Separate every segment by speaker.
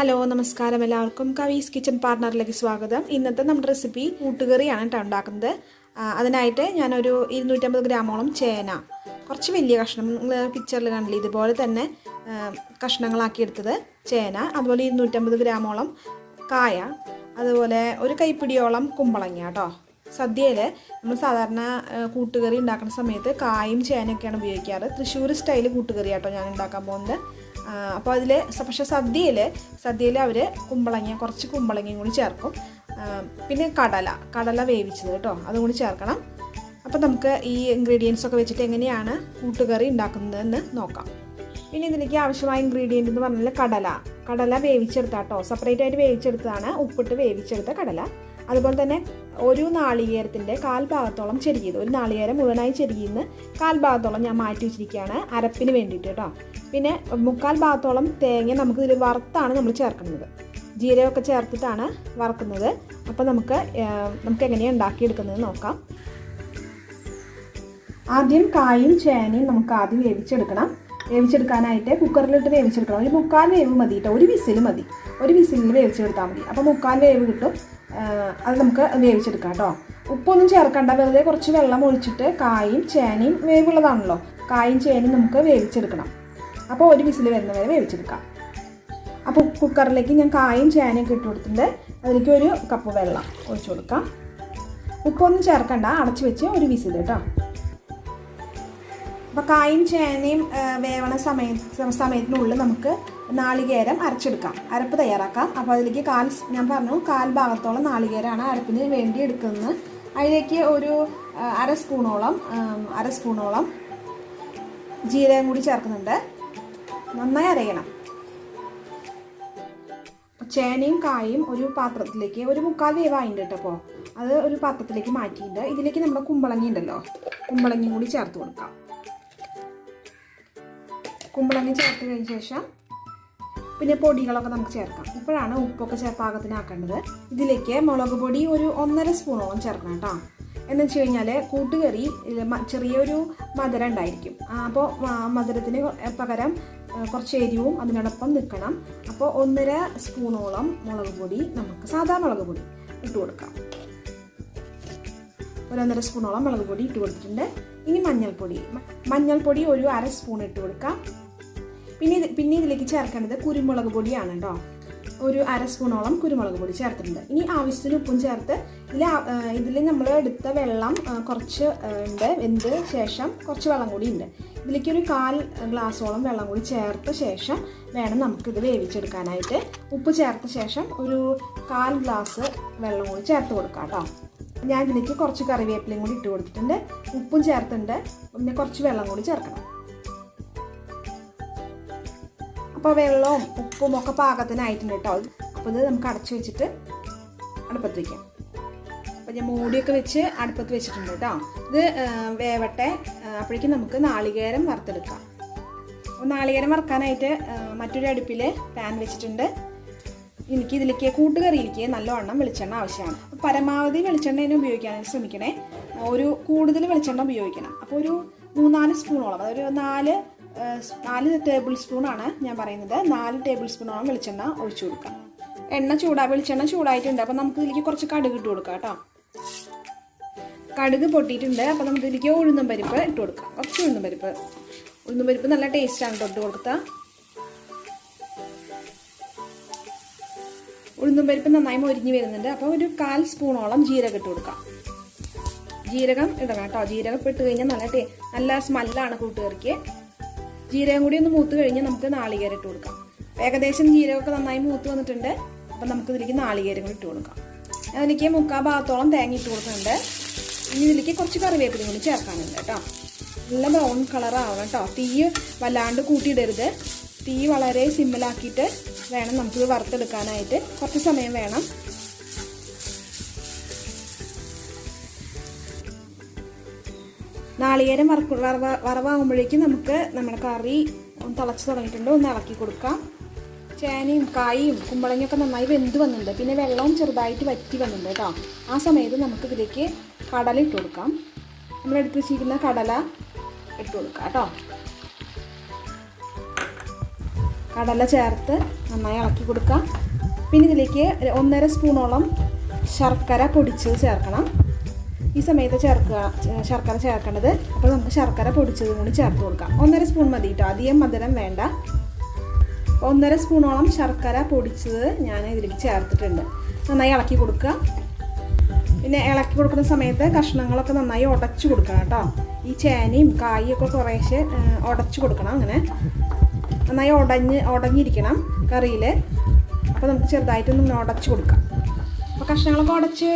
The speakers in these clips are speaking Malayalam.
Speaker 1: ഹലോ നമസ്കാരം എല്ലാവർക്കും കവീസ് കിച്ചൺ പാർട്ണറിലേക്ക് സ്വാഗതം. ഇന്നത്തെ നമ്മുടെ റെസിപ്പി കൂട്ടുകറിയാണ് കേട്ടോ ഉണ്ടാക്കുന്നത്. അതിനായിട്ട് ഞാനൊരു 250 ഗ്രാമോളം ചേന, കുറച്ച് വലിയ കഷ്ണം, പിക്ചറിൽ കണ്ടില്ല ഇതുപോലെ തന്നെ കഷ്ണങ്ങളാക്കി എടുത്തത് ചേന, അതുപോലെ 250 ഗ്രാമോളം കായ, അതുപോലെ ഒരു കൈപ്പിടിയോളം കുമ്പളങ്ങ കേട്ടോ. സദ്യയിൽ നമ്മൾ സാധാരണ കൂട്ടുകറി ഉണ്ടാക്കുന്ന സമയത്ത് കായും ചേനയൊക്കെയാണ് ഉപയോഗിക്കാറ്. തൃശ്ശൂർ സ്റ്റൈൽ കൂട്ടുകറി കേട്ടോ ഞാൻ ഉണ്ടാക്കാൻ പോകുന്നത്. അപ്പോൾ അതിൽ പക്ഷേ സദ്യയിൽ അവർ കുറച്ച് കുമ്പളങ്ങയും കൂടി ചേർക്കും. പിന്നെ കടല വേവിച്ചത് കേട്ടോ, അതും കൂടി ചേർക്കണം. അപ്പോൾ നമുക്ക് ഈ ഇൻഗ്രീഡിയൻസ് ഒക്കെ വെച്ചിട്ട് എങ്ങനെയാണ് കൂട്ടുകറി ഉണ്ടാക്കുന്നതെന്ന് നോക്കാം. പിന്നെ ഇതിലേക്ക് ആവശ്യമായ ഇൻഗ്രീഡിയൻ്റ് എന്ന് പറഞ്ഞാൽ കടല വേവിച്ചെടുത്താട്ടോ, സെപ്പറേറ്റ് ആയിട്ട് വേവിച്ചെടുത്തതാണ്, ഉപ്പിട്ട് വേവിച്ചെടുത്ത കടല. അതുപോലെ തന്നെ ഒരു നാളികേരത്തിൻ്റെ 1/4 ഭാഗത്തോളം ചെരുകിയത്, ഒരു നാളികേരം മുഴുവനായി ചെരുകിന്ന് 1/4 ഭാഗത്തോളം ഞാൻ മാറ്റി വെച്ചിരിക്കുകയാണ് അരപ്പിന് വേണ്ടിയിട്ട് കേട്ടോ. പിന്നെ 3/4 ഭാഗത്തോളം തേങ്ങ നമുക്കിതിൽ വറുത്താണ് നമ്മൾ ചേർക്കുന്നത്, ജീരകമൊക്കെ ചേർത്തിട്ടാണ് വറുക്കുന്നത്. അപ്പോൾ നമുക്ക് എങ്ങനെയാണ് ഉണ്ടാക്കിയെടുക്കുന്നത് നോക്കാം. ആദ്യം കായും ചേനയും നമുക്ക് ആദ്യം വേവിച്ചെടുക്കാനായിട്ട് കുക്കറിലിട്ട് വേവിച്ചെടുക്കണം. ഒരു 3/4 വേവ് മതി കേട്ടോ, ഒരു വിസിൽ മതി, ഒരു വിസിലിൽ വേവിച്ചെടുത്താൽ മതി. അപ്പോൾ 3/4 വേവ് കിട്ടും. അത് നമുക്ക് വേവിച്ചെടുക്കാം കേട്ടോ. ഉപ്പൊന്നും ചേർക്കണ്ട, വെറുതെ കുറച്ച് വെള്ളം ഒഴിച്ചിട്ട് കായും ചേനയും വേവുള്ളതാണല്ലോ, കായും ചേനയും നമുക്ക് വേവിച്ചെടുക്കണം. അപ്പോൾ ഒരു വിസിൽ വരുന്നവരെ വേവിച്ചെടുക്കാം. അപ്പോൾ കുക്കറിലേക്ക് ഞാൻ കായും ചേനയൊക്കെ ഇട്ട് കൊടുത്തിട്ടുണ്ട്. അതിലേക്ക് 1 കപ്പ് വെള്ളം ഒഴിച്ചു കൊടുക്കാം. ഉപ്പൊന്നും ചേർക്കണ്ട, അടച്ചു വെച്ച് ഒരു വിസിൽ കേട്ടോ. അപ്പോൾ കായും ചേനയും വേവണ സമയത്തിനുള്ളിൽ നമുക്ക് നാളികേരം അരച്ചെടുക്കാം, അരപ്പ് തയ്യാറാക്കാം. അപ്പോൾ അതിലേക്ക് ഞാൻ പറഞ്ഞു 1/4 ഭാഗത്തോളം നാളികേരമാണ് അരപ്പിന് വേണ്ടി എടുക്കുന്നത്. അതിലേക്ക് ഒരു അര സ്പൂണോളം ജീരകം കൂടി ചേർക്കുന്നുണ്ട്. നന്നായി അരയണം. ചേനയും കായും ഒരു പാത്രത്തിലേക്ക്, ഒരു 3/4 വേവായിട്ടുണ്ട് കേട്ടോ. അപ്പോൾ അത് ഒരു പാത്രത്തിലേക്ക് മാറ്റിയിട്ടുണ്ട്. ഇതിലേക്ക് നമ്മുടെ കുമ്പളങ്ങ ഉണ്ടല്ലോ, കുമ്പളങ്ങയും കൂടി ചേർത്ത് കൊടുക്കാം. കുമ്പളങ്ങ ചേർത്ത് കഴിഞ്ഞ ശേഷം പിന്നെ പൊടികളൊക്കെ നമുക്ക് ചേർക്കാം. ഇപ്പോഴാണ് ഉപ്പൊക്കെ പാകത്തിനാക്കേണ്ടത്. ഇതിലേക്ക് മുളക് പൊടി ഒരു 1.5 സ്പൂണോളം ചേർക്കണം കേട്ടോ. എന്ന് വെച്ച് കഴിഞ്ഞാൽ കൂട്ടുകറി ചെറിയൊരു മധുരം ഉണ്ടായിരിക്കും. അപ്പോൾ മധുരത്തിന് പകരം കുറച്ച് എരിവും അതിനോടൊപ്പം നിൽക്കണം. അപ്പോൾ 1.5 സ്പൂണോളം മുളക് പൊടി, നമുക്ക് സാധാ മുളക് പൊടി ഇട്ട് കൊടുക്കാം. ഒരു 1.5 സ്പൂണോളം മുളക് പൊടി ഇട്ട് കൊടുത്തിട്ടുണ്ട്. ഇനി മഞ്ഞൾപ്പൊടി ഒരു 1/2 സ്പൂൺ ഇട്ട് കൊടുക്കാം. പിന്നെ ഇതിലേക്ക് ചേർക്കേണ്ടത് കുരുമുളക് പൊടിയാണ് കേട്ടോ. ഒരു 1/2 സ്പൂണോളം കുരുമുളക് പൊടി ചേർത്തിട്ടുണ്ട്. ഇനി ആവശ്യത്തിന് ഉപ്പും ചേർത്ത് ഇതിൽ നമ്മൾ എടുത്ത വെള്ളം കുറച്ച് ഉണ്ട്, വെന്ത് ശേഷം കുറച്ച് വെള്ളം കൂടി ഉണ്ട്. ഇതിലേക്ക് ഒരു 1/4 ഗ്ലാസോളം വെള്ളം കൂടി ചേർത്ത ശേഷം വേണം നമുക്കിത് വേവിച്ചെടുക്കാനായിട്ട്. ഉപ്പ് ചേർത്ത ശേഷം ഒരു 1/4 ഗ്ലാസ് വെള്ളം കൂടി ചേർത്ത് കൊടുക്കാം കേട്ടോ. ഞാൻ ഇതിലേക്ക് കുറച്ച് കറിവേപ്പിലയും കൂടി ഇട്ട് കൊടുത്തിട്ടുണ്ട്, ഉപ്പും ചേർത്തിട്ടുണ്ട്. പിന്നെ കുറച്ച് വെള്ളം കൂടി ചേർക്കണം. അപ്പോൾ വെള്ളവും ഉപ്പും ഒക്കെ പാകത്തിനായിട്ടുണ്ട് കേട്ടോ. അപ്പോൾ ഇത് നമുക്ക് അടച്ചു വെച്ചിട്ട് അടുപ്പത്ത് വയ്ക്കാം. അപ്പോൾ ഞാൻ മൂടിയൊക്കെ വെച്ച് അടുപ്പത്ത് വെച്ചിട്ടുണ്ട് കേട്ടോ. ഇത് വേവട്ടെ. അപ്പോഴേക്കും നമുക്ക് നാളികേരം വറുത്തെടുക്കാം. അപ്പോൾ നാളികേരം വറുക്കാനായിട്ട് മറ്റൊരു അടുപ്പിൽ പാൻ വെച്ചിട്ടുണ്ട്. ഇതിലേക്ക് കൂട്ടുകറിയിലേക്ക് നല്ലവണ്ണം വെളിച്ചെണ്ണ ആവശ്യമാണ്. പരമാവധി വെളിച്ചെണ്ണ ഉപയോഗിക്കാനായിട്ട് ശ്രമിക്കണേ. കൂടുതൽ വെളിച്ചെണ്ണ ഉപയോഗിക്കണം. അപ്പോൾ ഒരു 3-4 സ്പൂണോളം, അതൊരു 4 ടേബിൾ സ്പൂണാണ് ഞാൻ പറയുന്നത്. 4 ടേബിൾ സ്പൂണോളം വെളിച്ചെണ്ണ ഒഴിച്ചു കൊടുക്കാം. വെളിച്ചെണ്ണ ചൂടായിട്ടുണ്ട്. അപ്പോൾ നമുക്ക് ഇതിലേക്ക് കുറച്ച് കടുക് ഇട്ട് കൊടുക്കാം കേട്ടോ. കടുക് പൊട്ടിയിട്ടുണ്ട്. അപ്പോൾ നമുക്ക് ഇതിലേക്ക് ഉഴുന്നും പരിപ്പ് ഇട്ട് കൊടുക്കാം. കുറച്ച് ഉഴുന്നും പരിപ്പ് നല്ല ടേസ്റ്റാണ് തൊട്ട് കൊടുത്താൽ. ഉഴുന്നും പരിപ്പ് നന്നായി മൊരിഞ്ഞ് വരുന്നുണ്ട്. അപ്പോൾ ഒരു 1/4 സ്പൂണോളം ജീരകം ഇട്ട് കൊടുക്കാം. ജീരകം ഇടണം കേട്ടോ. ജീരകം ഇട്ട് കഴിഞ്ഞാൽ നല്ല സ്മെല്ലാണ് കൂട്ടുകറിക്ക്. ജീരകം കൂടി ഒന്ന് മൂത്ത് കഴിഞ്ഞാൽ നമുക്ക് നാളികേരം ഇട്ട് കൊടുക്കാം. ഏകദേശം ജീരകമൊക്കെ നന്നായി മൂത്ത് വന്നിട്ടുണ്ട്. അപ്പം നമുക്ക് ഇതിലേക്ക് നാളികേരം കൂടി ഇട്ട് കൊടുക്കാം. അതിലേക്ക് 3/4 ഭാഗത്തോളം തേങ്ങ ഇട്ട് കൊടുക്കുന്നുണ്ട്. ഇനി ഇതിലേക്ക് കുറച്ച് കറിവേപ്പിലയും കൂടി ചേർക്കാനുണ്ട് കേട്ടോ. നല്ല ബ്രൗൺ കളറാവണം കേട്ടോ. തീ വല്ലാണ്ട് കൂട്ടിയിടരുത്. തീ വളരെ സിമ്മിലാക്കിയിട്ട് വേണം നമുക്കിത് വറുത്തെടുക്കാനായിട്ട്. കുറച്ച് സമയം വേണം. നാളികേരം വറവാകുമ്പോഴേക്കും നമുക്ക് നമ്മുടെ കറി തിളച്ച് തുടങ്ങിയിട്ടുണ്ട്. ഒന്ന് ഇളക്കി കൊടുക്കാം. ചേനയും കായും കുമ്പളങ്ങയൊക്കെ നന്നായി വെന്ത് വന്നിട്ടുണ്ട്. പിന്നെ വെള്ളവും ചെറുതായിട്ട് വറ്റി വന്നിട്ടുണ്ട് കേട്ടോ. ആ സമയത്ത് നമുക്കിതിലേക്ക് കടല ഇട്ട് കൊടുക്കാം. നമ്മളെടുത്ത് വെച്ചിരിക്കുന്ന കടല ഇട്ട് കൊടുക്കാം കേട്ടോ. കടല ചേർത്ത് നന്നായി ഇളക്കി കൊടുക്കാം. പിന്നെ ഇതിലേക്ക് 1.5 സ്പൂണോളം ശർക്കര പൊടിച്ചത് ചേർക്കണം. ഈ സമയത്ത് ശർക്കര ചേർക്കേണ്ടത്. അപ്പോൾ നമുക്ക് ശർക്കര പൊടിച്ചതും കൂടി ചേർത്ത് കൊടുക്കാം. 1.5 സ്പൂൺ മതി കേട്ടോ, അധികം മധുരം വേണ്ട. 1.5 സ്പൂണോളം ശർക്കര പൊടിച്ചത് ഞാൻ ഇതിലേക്ക് ചേർത്തിട്ടുണ്ട്. നന്നായി ഇളക്കി കൊടുക്കുക. പിന്നെ ഇളക്കി കൊടുക്കുന്ന സമയത്ത് കഷ്ണങ്ങളൊക്കെ നന്നായി ഉടച്ചു കൊടുക്കണം കേട്ടോ. ഈ ചേനയും കായൊക്കെ കുറേശ്ശെ ഉടച്ചു കൊടുക്കണം. അങ്ങനെ നന്നായി ഉടഞ്ഞിരിക്കണം കറിയിൽ. അപ്പോൾ നമുക്ക് ചെറുതായിട്ടൊന്ന് ഉടച്ചു കൊടുക്കാം. അപ്പോൾ കഷ്ണങ്ങളൊക്കെ ഉടച്ച്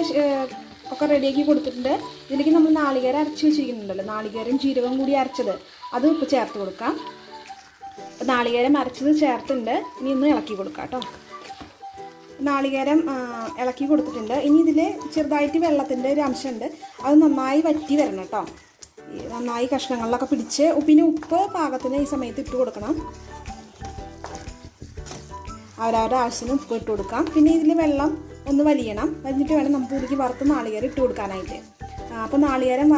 Speaker 1: ഒക്കെ റെഡിയാക്കി കൊടുത്തിട്ടുണ്ട്. ഇതിലേക്ക് നമ്മൾ നാളികേരം അരച്ച് വെച്ചിരിക്കുന്നുണ്ടല്ലോ, നാളികേരം ജീരകം കൂടി അരച്ചത്, അത് ഇപ്പോൾ ചേർത്ത് കൊടുക്കാം. അപ്പോൾ നാളികേരം അരച്ചത് ചേർത്തിട്ടുണ്ട്. ഇനി ഒന്ന് ഇളക്കി കൊടുക്കാം കേട്ടോ. നാളികേരം ഇളക്കി കൊടുത്തിട്ടുണ്ട്. ഇനി ഇതിൽ ചെറുതായിട്ട് വെള്ളത്തിൻ്റെ ഒരു അംശമുണ്ട്, അത് നന്നായി വറ്റി വരണം കേട്ടോ. നന്നായി കഷ്ണങ്ങളിലൊക്കെ പിടിച്ച്. പിന്നെ ഉപ്പ് പാകത്തിന് ഈ സമയത്ത് ഇട്ട് കൊടുക്കണം. അവരവരുടെ ആവശ്യത്തിന് ഉപ്പ് ഇട്ട് കൊടുക്കാം. പിന്നെ ഇതിൽ വെള്ളം ഒന്ന് വലിയണം. വലിഞ്ഞിട്ട് വേണം നമുക്ക് ഇതിലേക്ക് വറുത്ത് നാളികേരം ഇട്ട് കൊടുക്കാനായിട്ട്. അപ്പോൾ നാളികേരം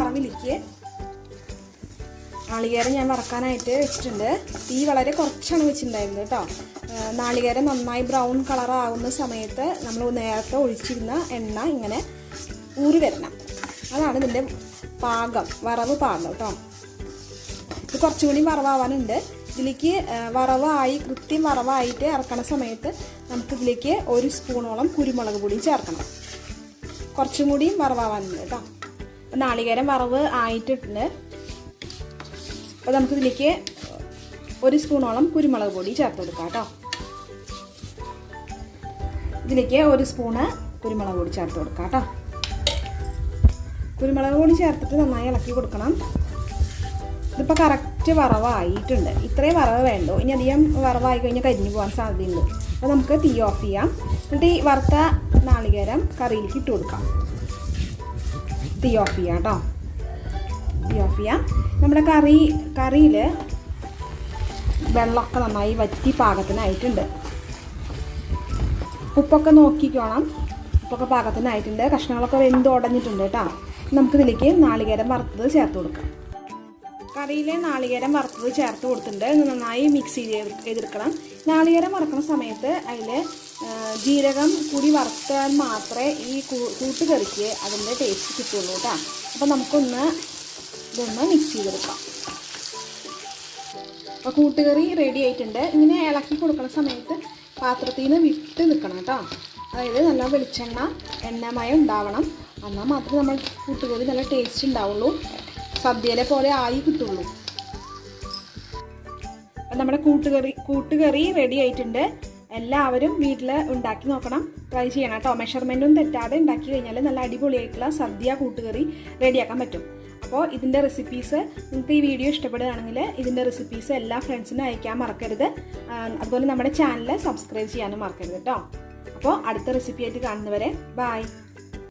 Speaker 1: നാളികേരം ഞാൻ വറക്കാനായിട്ട് വെച്ചിട്ടുണ്ട്. തീ വളരെ കുറച്ചാണ് വെച്ചിട്ടുണ്ടായിരുന്നത് കേട്ടോ. നാളികേരം നന്നായി ബ്രൗൺ കളറാവുന്ന സമയത്ത് നമ്മൾ നേരത്തെ ഒഴിച്ചിരുന്ന എണ്ണ ഇങ്ങനെ ഊറി വരണം. അതാണ് ഇതിൻ്റെ വറവ് പാകം കേട്ടോ. ഇത് കുറച്ചുകൂടി വറവാവാനുണ്ട്. ഇതിലേക്ക് കൃത്യം വറവായിട്ട് ഇറക്കണ സമയത്ത് നമുക്കിതിലേക്ക് 1 സ്പൂണോളം കുരുമുളക് പൊടി ചേർക്കണം. കുറച്ചും കൂടിയും വറവാവാനുണ്ട് കേട്ടോ. അപ്പോൾ നാളികേരം വറവ് ആയിട്ടിട്ടുണ്ട്. അപ്പോൾ നമുക്കിതിലേക്ക് 1 സ്പൂണോളം കുരുമുളക് പൊടി ചേർത്ത് കൊടുക്കാം കേട്ടോ. ഇതിലേക്ക് 1 സ്പൂണ് കുരുമുളക് പൊടി ചേർത്ത് കൊടുക്കാം കേട്ടോ. കുരുമുളക് പൊടി ചേർത്തിട്ട് നന്നായി ഇളക്കി കൊടുക്കണം. ഇതിപ്പോൾ കറക്റ്റ് വറവായിട്ടുണ്ട്. ഇത്രയും വറവ് വേണ്ടോ. ഇനി അധികം വറവായി കഴിഞ്ഞാൽ കരിഞ്ഞു പോകാൻ സാധ്യതയുണ്ട്. അപ്പോൾ നമുക്ക് തീ ഓഫ് ചെയ്യാം. എന്നിട്ട് ഈ വറുത്ത നാളികേരം കറിയിലേക്ക് ഇട്ട് കൊടുക്കാം. തീ ഓഫ് ചെയ്യാം കേട്ടോ. തീ ഓഫ് ചെയ്യാം. നമ്മുടെ കറിയിൽ വെള്ളമൊക്കെ നന്നായി വറ്റി പാകത്തിനായിട്ടുണ്ട്. ഉപ്പൊക്കെ നോക്കിക്കോണം. ഉപ്പൊക്കെ പാകത്തിനായിട്ടുണ്ട്. കഷ്ണങ്ങളൊക്കെ വെന്ത് ഉടഞ്ഞിട്ടുണ്ട് കേട്ടോ. നമുക്കിതിലേക്ക് നാളികേരം വറുത്തത് ചേർത്ത് കൊടുക്കാം. കറിയിലെ നാളികേരം വറുത്തത് ചേർത്ത് കൊടുത്തിട്ടുണ്ട്. നന്നായി മിക്സ് ചെയ്തെടുക്കണം. നാളികേരം വറക്കുന്ന സമയത്ത് അതിൽ ജീരകം കൂടി വറുത്താൽ മാത്രമേ ഈ കൂട്ടുകറിക്ക് അതിൻ്റെ ടേസ്റ്റ് കിട്ടുള്ളൂ കേട്ടോ. അപ്പോൾ ഇതൊന്ന് മിക്സ് ചെയ്തെടുക്കാം. അപ്പോൾ കൂട്ടുകറി റെഡി ആയിട്ടുണ്ട്. ഇങ്ങനെ ഇളക്കി കൊടുക്കുന്ന സമയത്ത് പാത്രത്തിൽ നിന്ന് വിട്ട് നിൽക്കണം കേട്ടോ. അതായത് നല്ല വെളിച്ചെണ്ണ എണ്ണമയം ഉണ്ടാവണം. എന്നാൽ മാത്രമേ നമ്മൾ കൂട്ടുകറി നല്ല ടേസ്റ്റ് ഉണ്ടാവുള്ളൂ, സദ്യയിലെ പോലെ ആയി കിട്ടുള്ളൂ. നമ്മുടെ കൂട്ടുകറി റെഡി ആയിട്ടുണ്ട്. എല്ലാവരും വീട്ടിൽ ഉണ്ടാക്കി നോക്കണം, ട്രൈ ചെയ്യണം കേട്ടോ. മെഷർമെൻറ്റും തെറ്റാതെ ഉണ്ടാക്കി കഴിഞ്ഞാൽ നല്ല അടിപൊളിയായിട്ടുള്ള സദ്യ കൂട്ടുകറി റെഡിയാക്കാൻ പറ്റും. അപ്പോൾ ഇതിൻ്റെ റെസിപ്പീസ് നിങ്ങൾക്ക് ഈ വീഡിയോ ഇഷ്ടപ്പെടുകയാണെങ്കിൽ ഇതിൻ്റെ റെസിപ്പീസ് എല്ലാ ഫ്രണ്ട്സിനും അയക്കാൻ മറക്കരുത്. അതുപോലെ നമ്മുടെ ചാനൽ സബ്സ്ക്രൈബ് ചെയ്യാനും മറക്കരുത് കേട്ടോ. അപ്പോൾ അടുത്ത റെസിപ്പി ആയിട്ട് കാണുന്നവരെ ബൈ.